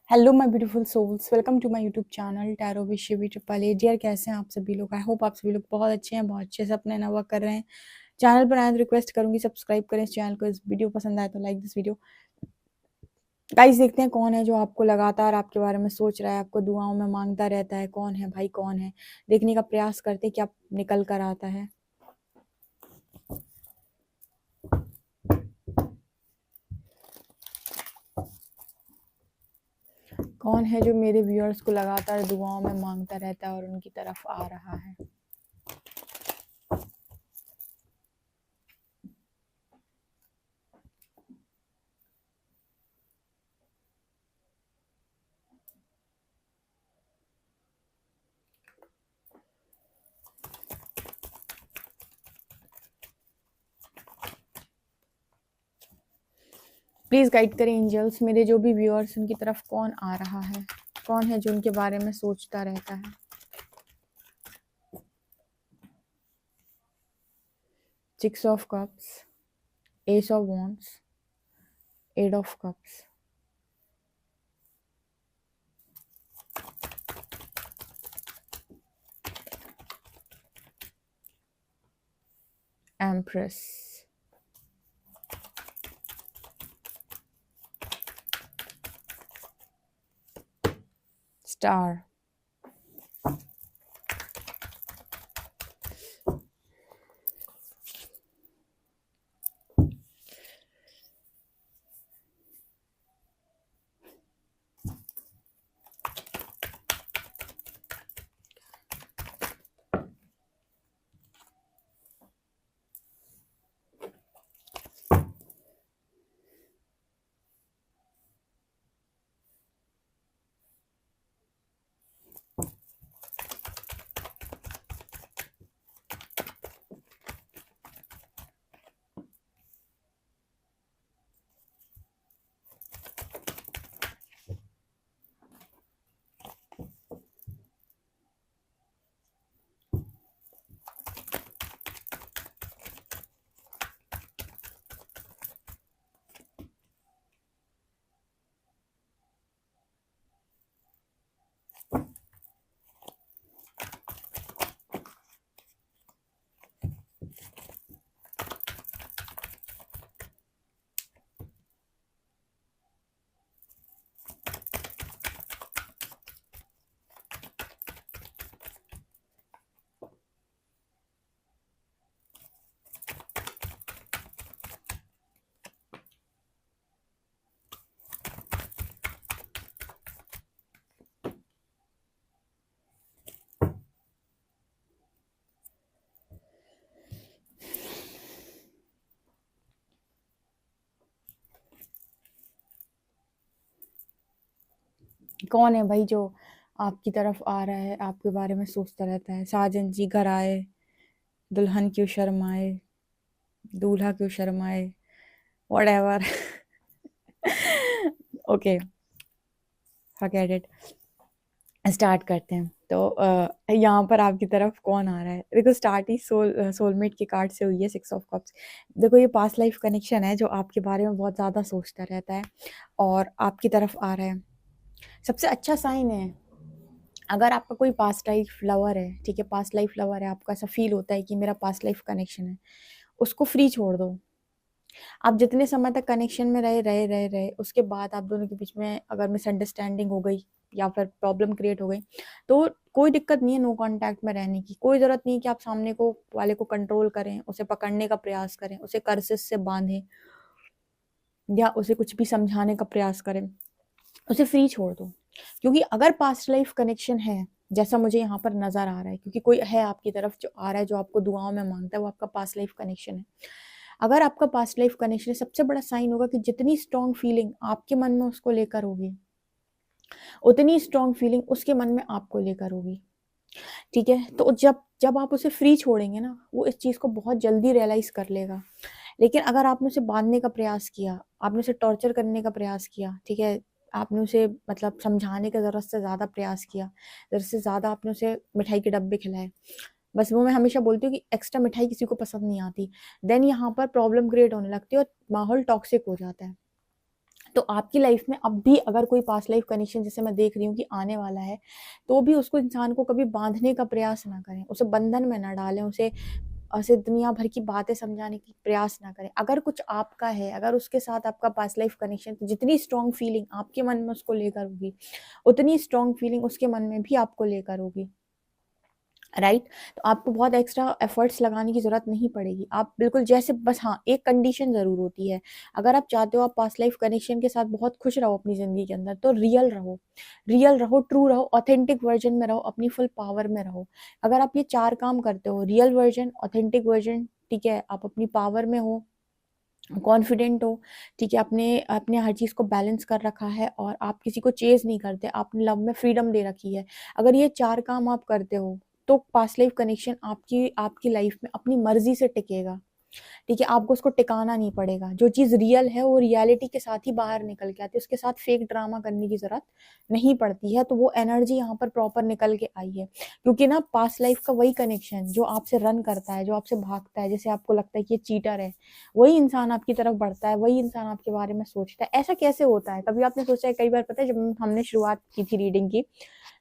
Hello my beautiful souls, welcome to my YouTube channel tarot with Shivi triple A. Dear, कैसे हैं आप सभी लोग? आई होप आप सभी लोग बहुत अच्छे हैं, बहुत अच्छे से अपने नवा कर रहे हैं। चैनल पर आए तो रिक्वेस्ट करूंगी सब्सक्राइब करें इस चैनल को। इस वीडियो पसंद आए तो लाइक दिस वीडियो। गाइस, देखते हैं कौन है जो आपको लगातार आपके बारे में सोच रहा है, आपको दुआओं में मांगता रहता है। कौन है भाई, कौन है? देखने का प्रयास करते क्या निकल कर आता है। कौन है जो मेरे व्यूअर्स को लगातार दुआओं में मांगता रहता है और उनकी तरफ आ रहा है। प्लीज गाइड करें एंजल्स, मेरे जो भी व्यूअर्स उनकी तरफ कौन आ रहा है, कौन है जो उनके बारे में सोचता रहता है। Six of cups, ace of wands, eight of cups, empress, star, कौन है भाई जो आपकी तरफ आ रहा है, आपके बारे में सोचता रहता है। साजन जी घर आए, दुल्हन क्यों शर्माए, दूल्हा क्यों शर्माए, whatever. Okay, forget it. Start करते हैं। तो यहाँ पर आपकी तरफ कौन आ रहा है? देखो, स्टार्ट ही सोलमेट के कार्ड से हुई है, सिक्स ऑफ कप्स। देखो, ये पास्ट लाइफ कनेक्शन है जो आपके बारे में बहुत ज़्यादा सोचता रहता है और आपकी तरफ आ रहा है। सबसे अच्छा साइन है अगर आपका कोई पास्ट लाइफ लवर है, ठीक है, पास्ट लाइफ लवर है, आपको ऐसा फील होता है कि मेरा पास्ट लाइफ कनेक्शन है, उसको फ्री छोड़ दो। आप जितने समय तक कनेक्शन में रहे रहे रहे रहे उसके बाद आप दोनों के बीच में अगर मिसअंडरस्टैंडिंग हो गई या फिर प्रॉब्लम क्रिएट हो गई तो कोई दिक्कत नहीं है नो कांटेक्ट में रहने की। कोई जरूरत नहीं है कि आप सामने को वाले को कंट्रोल करें, उसे पकड़ने का प्रयास करें, उसे कर्सेस से बांधें या उसे कुछ भी समझाने का प्रयास करें। उसे फ्री छोड़ दो, क्योंकि अगर पास्ट लाइफ कनेक्शन है जैसा मुझे यहाँ पर नजर आ रहा है, क्योंकि कोई है आपकी तरफ जो आ रहा है, जो आपको दुआओं में मांगता है, वो आपका पास्ट लाइफ कनेक्शन है। अगर आपका पास्ट लाइफ कनेक्शन है, सबसे बड़ा साइन होगा कि जितनी स्ट्रॉन्ग फीलिंग आपके मन में उसको लेकर होगी, उतनी स्ट्रॉन्ग फीलिंग उसके मन में आपको लेकर होगी। ठीक है, तो जब जब आप उसे फ्री छोड़ेंगे ना, वो इस चीज को बहुत जल्दी रियलाइज कर लेगा। लेकिन अगर आपने उसे बांधने का प्रयास किया, आपने उसे टॉर्चर करने का प्रयास किया, ठीक है, आपने उसे मतलब समझाने का जरूरत से ज्यादा प्रयास किया, जरूरत से ज्यादा आपने उसे मिठाई के डब्बे खिलाए, बस वो मैं हमेशा बोलती हूँ कि एक्स्ट्रा मिठाई किसी को पसंद नहीं आती, देन यहाँ पर प्रॉब्लम क्रिएट होने लगती है और माहौल टॉक्सिक हो जाता है। तो आपकी लाइफ में अब भी अगर कोई पास्ट लाइफ कनेक्शन जैसे मैं देख रही हूँ कि आने वाला है, तो भी उसको इंसान को कभी बांधने का प्रयास ना करें, उसे बंधन में ना डालें, उसे दुनिया भर की बातें समझाने की प्रयास ना करें। अगर कुछ आपका है, अगर उसके साथ आपका पास्ट लाइफ कनेक्शन, तो जितनी स्ट्रॉन्ग फीलिंग आपके मन में उसको लेकर होगी, उतनी स्ट्रॉन्ग फीलिंग उसके मन में भी आपको लेकर होगी, राइट। तो आपको बहुत एक्स्ट्रा एफर्ट्स लगाने की जरूरत नहीं पड़ेगी, आप बिल्कुल जैसे, बस हाँ एक कंडीशन जरूर होती है, अगर आप चाहते हो आप पास्ट लाइफ कनेक्शन के साथ बहुत खुश रहो अपनी जिंदगी के अंदर, तो रियल रहो, रियल रहो, ट्रू रहो, ऑथेंटिक वर्जन में रहो, अपनी फुल पावर में रहो। अगर आप ये 4 काम करते हो, रियल वर्जन, ऑथेंटिक वर्जन, ठीक है, आप अपनी पावर में हो, कॉन्फिडेंट हो, ठीक है, अपने अपने हर चीज़ को बैलेंस कर रखा है, और आप किसी को चेज नहीं करते, आपने लव में फ्रीडम दे रखी है, अगर ये 4 काम आप करते हो, तो पास्ट लाइफ कनेक्शन आपकी आपकी लाइफ में अपनी मर्जी से टिकेगा, ठीक है, आपको उसको टिकाना नहीं पड़ेगा। जो चीज़ रियल है वो रियलिटी के साथ ही बाहर निकल के आती है, उसके साथ फेक ड्रामा करने की ज़रूरत नहीं पड़ती है। तो वो एनर्जी यहाँ पर प्रॉपर निकल के आई है, क्योंकि ना पास्ट लाइफ का वही कनेक्शन जो आपसे रन करता है, जो आपसे भागता है, जैसे आपको लगता है कि ये चीटर है, वही इंसान आपकी तरफ बढ़ता है, वही इंसान आपके बारे में सोचता है। ऐसा कैसे होता है, कभी आपने सोचा है? कई बार पता है, जब हमने शुरुआत की थी रीडिंग की,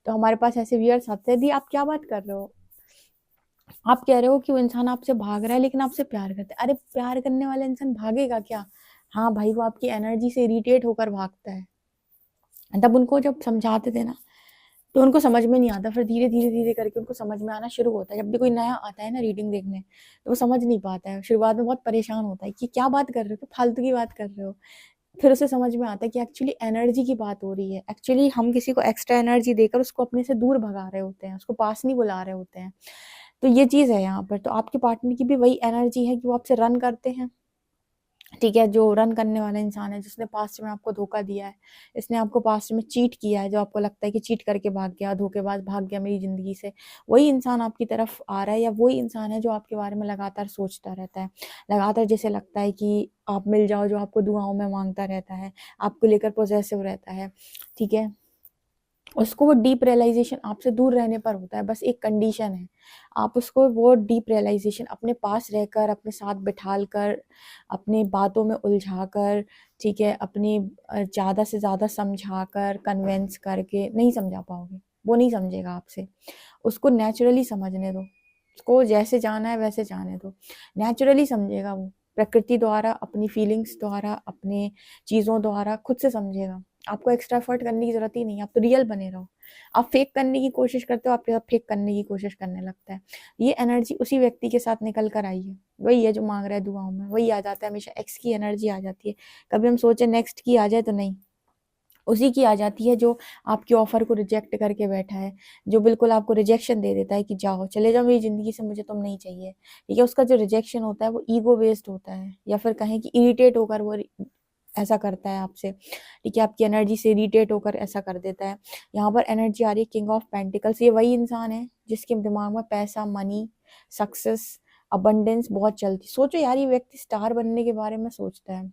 तो हमारे पास ऐसे व्यूअर्स आते हैं, दी आप क्या बात कर रहे हो, आप कह रहे हो कि वो इंसान आपसे भाग रहा है लेकिन आपसे प्यार करता है। अरे प्यार करने वाला इंसान भागेगा क्या? हाँ भाई, वो आपकी एनर्जी से इरिटेट होकर भागता है। तब उनको जब समझाते थे ना, तो उनको समझ में नहीं आता, फिर धीरे धीरे धीरे करके उनको समझ में आना शुरू होता है। जब भी कोई नया आता है ना रीडिंग देखने, तो वो समझ नहीं पाता है, शुरुआत में बहुत परेशान होता है कि क्या बात कर रहे हो, तो फालतू की बात कर रहे हो। फिर उसे समझ में आता है कि एक्चुअली एनर्जी की बात हो रही है, एक्चुअली हम किसी को एक्स्ट्रा एनर्जी देकर उसको अपने से दूर भगा रहे होते हैं, उसको पास नहीं बुला रहे होते हैं। तो ये चीज़ है यहाँ पर। तो आपके पार्टनर की भी वही एनर्जी है कि वो आपसे रन करते हैं, ठीक है, जो रन करने वाला इंसान है, जिसने पास्ट में आपको धोखा दिया है, इसने आपको पास्ट में चीट किया है, जो आपको लगता है कि चीट करके भाग गया, धोखेबाज भाग गया मेरी जिंदगी से, वही इंसान आपकी तरफ आ रहा है, या वही इंसान है जो आपके बारे में लगातार सोचता रहता है, लगातार जैसे लगता है कि आप मिल जाओ, जो आपको दुआओं में मांगता रहता है, आपको लेकर पोजेसिव रहता है, ठीक है। उसको वो डीप रियलाइजेशन आपसे दूर रहने पर होता है, बस एक कंडीशन है, आप उसको वो डीप रियलाइजेशन अपने पास रहकर, अपने साथ बिठाल कर, अपने बातों में उलझा कर, ठीक है, अपनी ज़्यादा से ज़्यादा समझा कर, कन्विंस करके नहीं समझा पाओगे, वो नहीं समझेगा आपसे। उसको नेचुरली समझने दो, उसको जैसे जाना है वैसे जाने दो, नेचुरली समझेगा वो, प्रकृति द्वारा, अपनी फीलिंग्स द्वारा, अपने चीज़ों द्वारा खुद से समझेगा। आपको एक्स्ट्रा एफर्ट करने की जरूरत ही नहीं है, आप तो रियल बने रहो। आप फेक करने की कोशिश करते हो, आपके साथ फेक करने की कोशिश करने लगता है। ये एनर्जी उसी व्यक्ति के साथ निकल कर आई है, वही है जो मांग रहा है दुआओं में, वही आ जाता है हमेशा, एक्स की एनर्जी आ जाती है। कभी हम सोचे नेक्स्ट की आ जाए तो नहीं, उसी की आ जाती है जो आपके ऑफर को रिजेक्ट करके बैठा है, जो बिल्कुल आपको रिजेक्शन दे देता है कि जाओ, चले जाओ मेरी जिंदगी से, मुझे तुम नहीं चाहिए, ठीक है। उसका जो रिजेक्शन होता है वो ईगो बेस्ड होता है, या फिर कहें कि इरिटेट होकर वो ऐसा करता है आपसे, ठीक है, आपकी एनर्जी से इरिटेट होकर ऐसा कर देता है। यहाँ पर एनर्जी आ रही है किंग ऑफ पेंटिकल्स, ये वही इंसान है जिसके दिमाग में पैसा, मनी, सक्सेस, अबंडेंस बहुत चलती। सोचो यार, ये व्यक्ति स्टार बनने के बारे में सोचता है,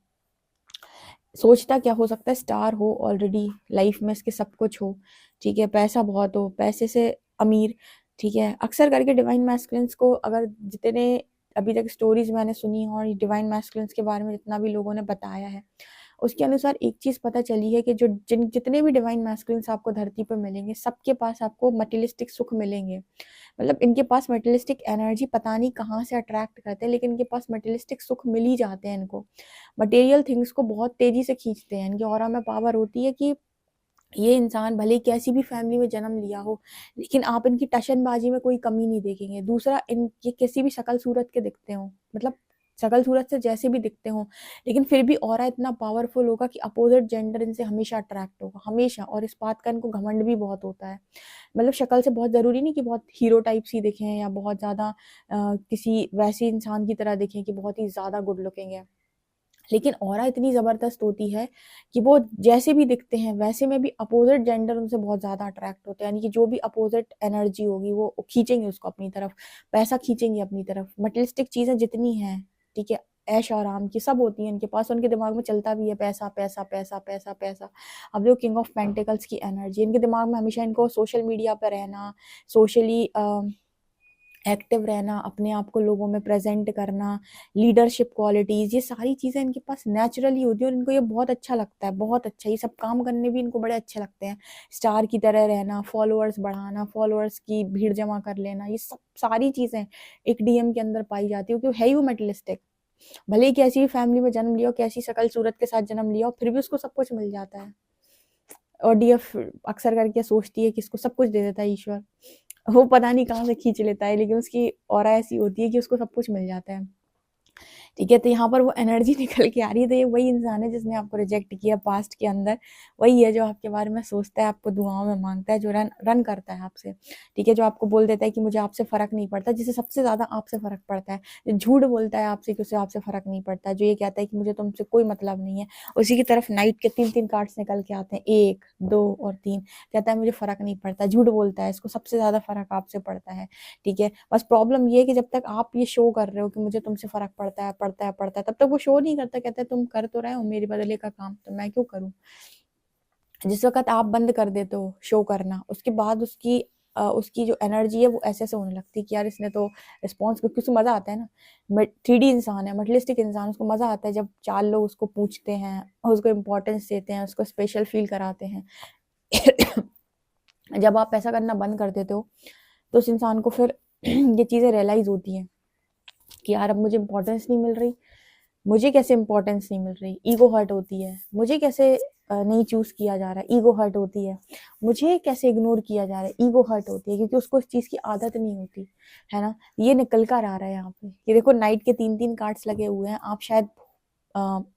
सोचता क्या हो सकता है, स्टार हो ऑलरेडी, लाइफ में इसके सब कुछ हो, ठीक है, पैसा बहुत हो, पैसे से अमीर, ठीक है। अक्सर करके डिवाइन मैस्कुलिन्स को, अगर जितने अभी तक स्टोरीज मैंने सुनी हो, और डिवाइन मैस्कुलिन्स के बारे में जितना भी लोगों ने बताया है, उसके अनुसार एक चीज पता चली है कि जो जितने भी डिवाइन मैस्कुलिन्स आपको धरती पर मिलेंगे, सबके पास आपको मटेरियलिस्टिक सुख मिलेंगे। मतलब इनके पास मटेरियलिस्टिक एनर्जी पता नहीं कहाँ से अट्रैक्ट करते हैं, लेकिन इनके पास मटेरियलिस्टिक सुख मिल ही जाते हैं इनको, मटेरियल थिंग्स को बहुत तेजी से खींचते हैं। इनकी ऑरा में पावर होती है कि ये इंसान भले कैसी भी फैमिली में जन्म लिया हो, लेकिन आप इनकी टशनबाजी में कोई कमी नहीं देखेंगे। दूसरा, इन ये किसी भी शक्ल सूरत के दिखते हो, मतलब शक्ल सूरत से जैसे भी दिखते हो, लेकिन फिर भी ऑरा इतना पावरफुल होगा कि अपोजिट जेंडर इनसे हमेशा अट्रैक्ट होगा, हमेशा। और इस बात का इनको घमंड भी बहुत होता है। मतलब शक्ल से बहुत जरूरी नहीं कि बहुत हीरो टाइप सी दिखें, या बहुत ज्यादा किसी वैसे इंसान की तरह दिखें कि बहुत ही ज्यादा गुड लुकिंग है, लेकिन ऑरा इतनी जबरदस्त होती है कि वो जैसे भी दिखते हैं वैसे में भी अपोजिट जेंडर उनसे बहुत ज्यादा अट्रैक्ट होते हैं, यानी कि जो भी अपोजिट एनर्जी होगी वो खींचेंगे उसको अपनी तरफ, पैसा खींचेंगे अपनी तरफ, मटेरियलिस्टिक चीजें जितनी हैं, ठीक है, ऐश आराम की सब होती है इनके पास, उनके दिमाग में चलता भी है पैसा पैसा पैसा पैसा पैसा। अब जो किंग ऑफ पेंटिकल्स की एनर्जी, इनके दिमाग में हमेशा इनको सोशल मीडिया पर रहना, सोशली एक्टिव रहना, अपने आप को लोगों में प्रेजेंट करना, लीडरशिप क्वालिटीज, ये सारी चीजें इनके पास नेचुरली होती है और इनको ये बहुत अच्छा लगता है, बहुत अच्छा, ये सब काम करने भी इनको बड़े अच्छे लगते हैं। स्टार की तरह रहना, फॉलोअर्स बढ़ाना, फॉलोअर्स की भीड़ जमा कर लेना, ये सब सारी चीजें एक डीएम के अंदर पाई जाती है, क्योंकि है ही वो मेटलिस्टिक। भले ही कैसी भी फैमिली में जन्म लिया हो, कैसी शकल सूरत के साथ जन्म लिया हो, फिर भी उसको सब कुछ मिल जाता है। और डीएफ अक्सर करके सोचती है कि इसको सब कुछ दे देता है ईश्वर, वो पता नहीं कहाँ से खींच लेता है, लेकिन उसकी ऑरा ऐसी होती है कि उसको सब कुछ मिल जाता है। ठीक है, तो यहाँ पर वो एनर्जी निकल के आ रही है, तो ये वही इंसान है जिसने आपको रिजेक्ट किया पास्ट के अंदर, वही है जो आपके बारे में सोचता है, आपको दुआओं में मांगता है, जो रन रन करता है आपसे। ठीक है, जो आपको बोल देता है कि मुझे आपसे फर्क नहीं पड़ता, जिसे सबसे ज्यादा आपसे फर्क पड़ता है, जो झूठ बोलता है आपसे कि उसे आपसे फर्क नहीं पड़ता, जो ये कहता है कि मुझे तुमसे कोई मतलब नहीं है, उसी की तरफ नाइट के 3-3 कार्ड्स निकल के आते हैं, 1, 2 और 3, कहता है मुझे फर्क नहीं पड़ता, झूठ बोलता है, इसको सबसे ज्यादा फर्क आपसे पड़ता है। ठीक है, बस प्रॉब्लम ये है कि जब तक आप ये शो कर रहे हो कि मुझे तुमसे फर्क पड़ता है पड़ता है पड़ता है, तब तक वो शो नहीं करता, कहता है तुम कर तो रहे हो मेरे बदले का काम, तो मैं क्यों करूं। जिस वक्त आप बंद कर देते हो शो करना, उसके बाद उसकी जो एनर्जी है वो ऐसे ऐसे होने लगती है कि यार इसने तो रिस्पॉन्स, क्योंकि उसको मजा आता है ना, 3D इंसान है, मटेरियलिस्टिक इंसान, उसको मजा आता है जब 4 लोग उसको पूछते हैं, उसको इम्पोर्टेंस देते हैं, उसको स्पेशल फील कराते हैं। जब आप ऐसा करना बंद कर देते हो, तो उस इंसान को फिर ये चीजें रियलाइज होती हैं कि यार अब मुझे इंपॉर्टेंस नहीं मिल रही, मुझे कैसे इंपॉर्टेंस नहीं मिल रही, ईगो हर्ट होती है, मुझे कैसे नहीं चूज किया जा रहा है, ईगो हर्ट होती है, मुझे कैसे इग्नोर किया जा रहा है, ईगो हर्ट होती है, क्योंकि उसको इस चीज की आदत नहीं होती है ना। ये निकल कर आ रहा है यहाँ पे, ये देखो नाइट के 3-3 कार्ड्स लगे हुए हैं, आप शायद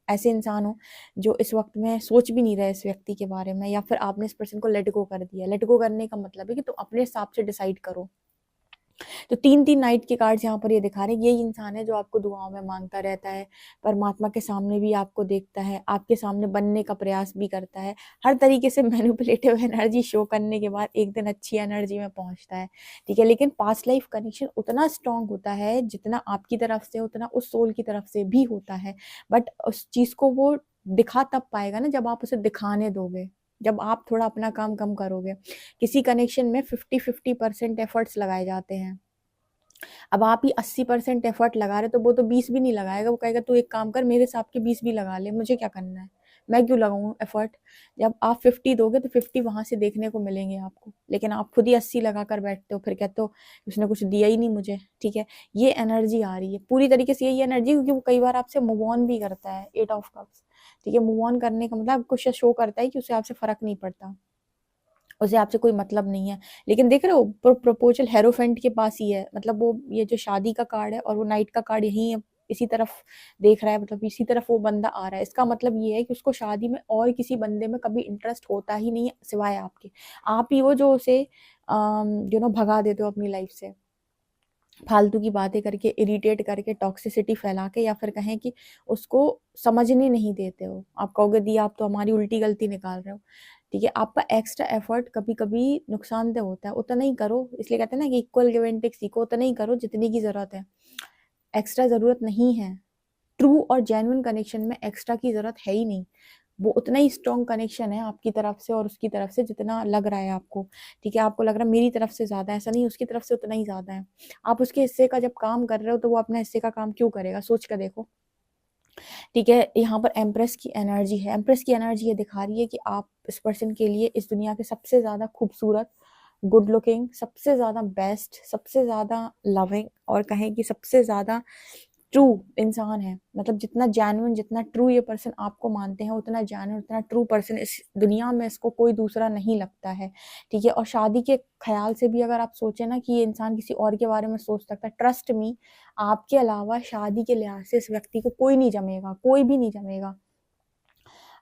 ऐसे इंसान हो जो इस वक्त में सोच भी नहीं रहे इस व्यक्ति के बारे में, या फिर आपने इस पर्सन को लेट गो कर दिया। लेट गो करने का मतलब है कि तुम अपने हिसाब से डिसाइड करो। तो 3-3 नाइट के कार्ड्स यहाँ पर ये दिखा रहे हैं, यही इंसान है जो आपको दुआओं में मांगता रहता है, परमात्मा के सामने भी आपको देखता है, आपके सामने बनने का प्रयास भी करता है, हर तरीके से मैनिपुलेटिव एनर्जी शो करने के बाद एक दिन अच्छी एनर्जी में पहुंचता है। ठीक है, लेकिन पास्ट लाइफ कनेक्शन उतना स्ट्रांग होता है जितना आपकी तरफ से उतना उस सोल की तरफ से भी होता है, बट उस चीज को वो दिखा तब पाएगा ना जब आप उसे दिखाने दोगे, जब आप थोड़ा अपना काम कम करोगे। किसी कनेक्शन में 50-50% एफर्ट्स लगाए जाते हैं। अब आप ही 80% एफर्ट लगा रहे, तो वो तो 20 भी नहीं लगाएगा, वो कहेगा तू एक काम कर मेरे हिसाब के 20 भी लगा ले, मुझे क्या करना है, मैं क्यों लगाऊं एफर्ट। जब आप 50 दोगे तो 50 वहां से देखने को मिलेंगे आपको, लेकिन आप खुद ही 80 लगा कर बैठते हो, फिर कहते हो उसने कुछ दिया ही नहीं मुझे। ठीक है, ये एनर्जी आ रही है पूरी तरीके से, यही एनर्जी, क्योंकि वो कई बार आपसे मूव ऑन भी करता है, 8 ऑफ कप्स। ठीक है, मूव ऑन करने का मतलब कुछ शो करता है कि उसे आपसे फर्क नहीं पड़ता, उसे आपसे कोई मतलब नहीं है। लेकिन देख रहे हो प्रपोजल हेरोफेंट के पास ही है, मतलब वो ये जो शादी का कार्ड है और वो नाइट का कार्ड यही है, इसी तरफ देख रहा है, मतलब इसी तरफ वो बंदा आ रहा है। इसका मतलब ये है कि उसको शादी में और किसी बंदे में कभी इंटरेस्ट होता ही नहीं है सिवाय आपके। आप ही वो जो उसे भगा देते हो अपनी लाइफ से, फालतू की बातें करके, इरिटेट करके, टॉक्सिसिटी फैला के, या फिर कहें कि उसको समझने नहीं देते हो। आप कहोगे दी आप तो हमारी उल्टी गलती निकाल रहे हो। ठीक है, आपका एक्स्ट्रा एफर्ट कभी कभी नुकसानदेह होता है, उतना ही करो, इसलिए कहते हैं ना कि इक्वल गिव एंड टेक सीखो, उतना ही करो जितनी की जरूरत है, एक्स्ट्रा जरूरत नहीं है। ट्रू और जेन्युइन कनेक्शन में एक्स्ट्रा की जरूरत है ही नहीं, वो उतना ही स्ट्रॉन्ग कनेक्शन है आपकी तरफ से और उसकी तरफ से जितना लग रहा है आपको। ठीक है, आपको लग रहा है मेरी तरफ से ज्यादा, ऐसा नहीं, उसकी तरफ से उतना ही ज्यादा है। आप उसके हिस्से का जब काम कर रहे हो तो वो अपने हिस्से का काम क्यों करेगा, सोच कर देखो। ठीक है, यहाँ पर एम्प्रेस की एनर्जी है, एम्प्रेस की एनर्जी ये दिखा रही है कि आप इस पर्सन के लिए इस दुनिया के सबसे ज्यादा खूबसूरत, गुड लुकिंग, सबसे ज्यादा बेस्ट, सबसे ज्यादा लविंग, और कहें कि सबसे ज्यादा ट्रू इंसान है। मतलब जितना जेन्युइन, जितना ट्रू ये पर्सन आपको मानते हैं, उतना जेन्युइन, उतना ट्रू पर्सन इस दुनिया में इसको कोई दूसरा नहीं लगता है। ठीक है, और शादी के ख्याल से भी अगर आप सोचे ना कि ये इंसान किसी और के बारे में सोच सकता है, ट्रस्ट मी, आपके अलावा शादी के लिहाज से इस व्यक्ति को कोई नहीं जमेगा, कोई भी नहीं जमेगा।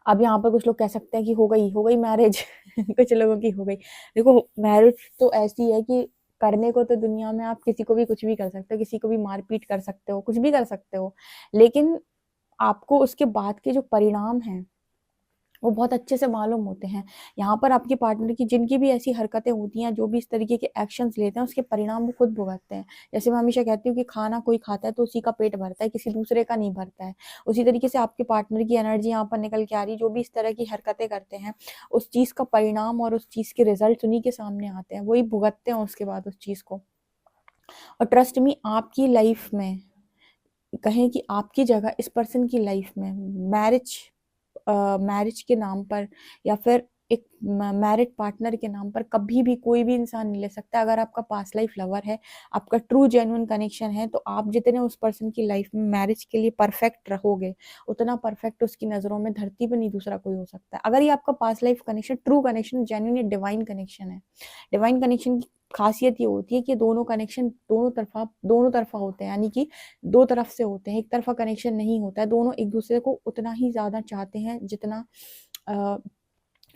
अब यहाँ पर कुछ लोग कह सकते हैं कि हो गई मैरिज कुछ लोगों की हो गई। देखो मैरिज तो ऐसी है कि करने को तो दुनिया में आप किसी को भी कुछ भी कर सकते हो, किसी को भी मारपीट कर सकते हो, कुछ भी कर सकते हो, लेकिन आपको उसके बाद के जो परिणाम हैं वो बहुत अच्छे से मालूम होते हैं। यहाँ पर आपके पार्टनर की जिनकी भी ऐसी हरकतें होती हैं, जो भी इस तरीके के एक्शंस लेते हैं, उसके परिणाम वो खुद भुगतते हैं। जैसे मैं हमेशा कहती हूँ कि खाना कोई खाता है तो उसी का पेट भरता है, किसी दूसरे का नहीं भरता है। उसी तरीके से आपके पार्टनर की एनर्जी यहाँ पर निकल के आ रही, जो भी इस तरह की हरकतें करते हैं, उस चीज का परिणाम और उस चीज के रिजल्ट उन्हीं के सामने आते हैं, वही भुगतते हैं उसके बाद उस चीज को। और ट्रस्ट मी, आपकी लाइफ में, कहें कि आपकी जगह इस पर्सन की लाइफ में मैरिज मैरिज के नाम पर या फिर एक मैरिड पार्टनर के नाम पर कभी भी कोई भी इंसान नहीं ले सकता। अगर आपका पास्ट लाइफ लवर है, आपका ट्रू जेन्युइन कनेक्शन है, तो आप जितने उस पर्सन की लाइफ में मैरिज के लिए परफेक्ट रहोगे, उतना परफेक्ट उसकी नज़रों में धरती पे नहीं दूसरा कोई हो सकता है। अगर ये आपका past life connection true connection, genuine divine connection है, डिवाइन कनेक्शन की खासियत ये होती है कि दोनों कनेक्शन दोनों तरफा होते हैं, यानी कि दो तरफ से होते हैं, एक तरफा कनेक्शन नहीं होता है। दोनों एक दूसरे को उतना ही ज़्यादा चाहते हैं जितना अ,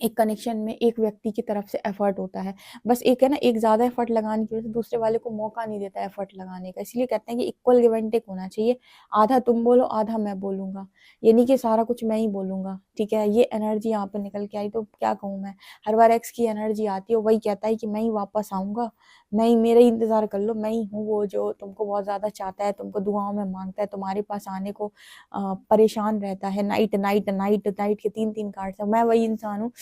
एक कनेक्शन में एक व्यक्ति की तरफ से एफर्ट होता है। बस एक है ना, एक ज़्यादा एफर्ट लगाने की वजह से दूसरे वाले को मौका नहीं देता एफर्ट लगाने का। इसलिए कहते हैं कि इक्वल गिव एंड टेक होना चाहिए। आधा तुम बोलो, आधा मैं बोलूँगा। ये नहीं कि सारा कुछ मैं ही बोलूँगा, ठीक है? ये एनर्जी यहाँ पे निकल के आई तो क्या कहूँ मैं। हर बार एक्स की एनर्जी आती है, वही कहता है कि मैं ही वापस आऊँगा, मैं ही, मेरा ही इंतज़ार कर लो, मैं ही हूँ वो जो तुमको बहुत ज़्यादा चाहता है, तुमको दुआओं में माँगता है, तुम्हारे पास आने को परेशान रहता है। नाइट नाइट नाइट नाइट के 3-3 कार्ड्स हैं। मैं वही इंसान हूँ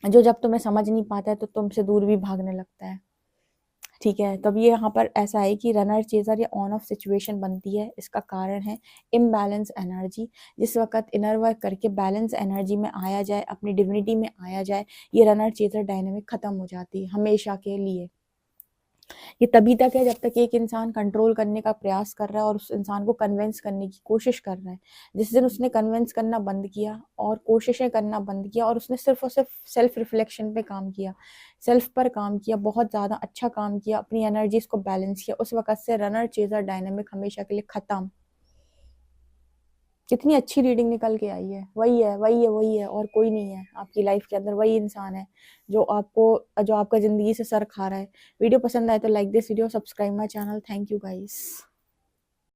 जो जब तुम्हें समझ नहीं पाता है तो तुमसे दूर भी भागने लगता है, ठीक है? तब ये यहाँ पर ऐसा है कि रनर चेजर या ऑन ऑफ सिचुएशन बनती है। इसका कारण है इम्बैलेंस एनर्जी। जिस वक्त इनर वर्क करके बैलेंस एनर्जी में आया जाए, अपनी डिविनिटी में आया जाए, ये रनर चेजर डायनेमिक खत्म हो जाती है हमेशा के लिए। ये तभी तक है जब तक एक इंसान कंट्रोल करने का प्रयास कर रहा है और उस इंसान को कन्विंस करने की कोशिश कर रहा है। जिस दिन उसने कन्विंस करना बंद किया और कोशिशें करना बंद किया और उसने सिर्फ और सिर्फ सेल्फ रिफ्लेक्शन पे काम किया, सेल्फ पर काम किया, बहुत ज़्यादा अच्छा काम किया, अपनी एनर्जीज को बैलेंस किया, उस वक्त से रनर चेजर डायनेमिक हमेशा के लिए खत्म। कितनी अच्छी रीडिंग निकल के आई है। वही है, वही है, वही है, और कोई नहीं है आपकी लाइफ के अंदर। वही इंसान है जो आपका ज़िंदगी से सर खा रहा है। वीडियो पसंद आए तो like this video, subscribe my channel. Thank you guys.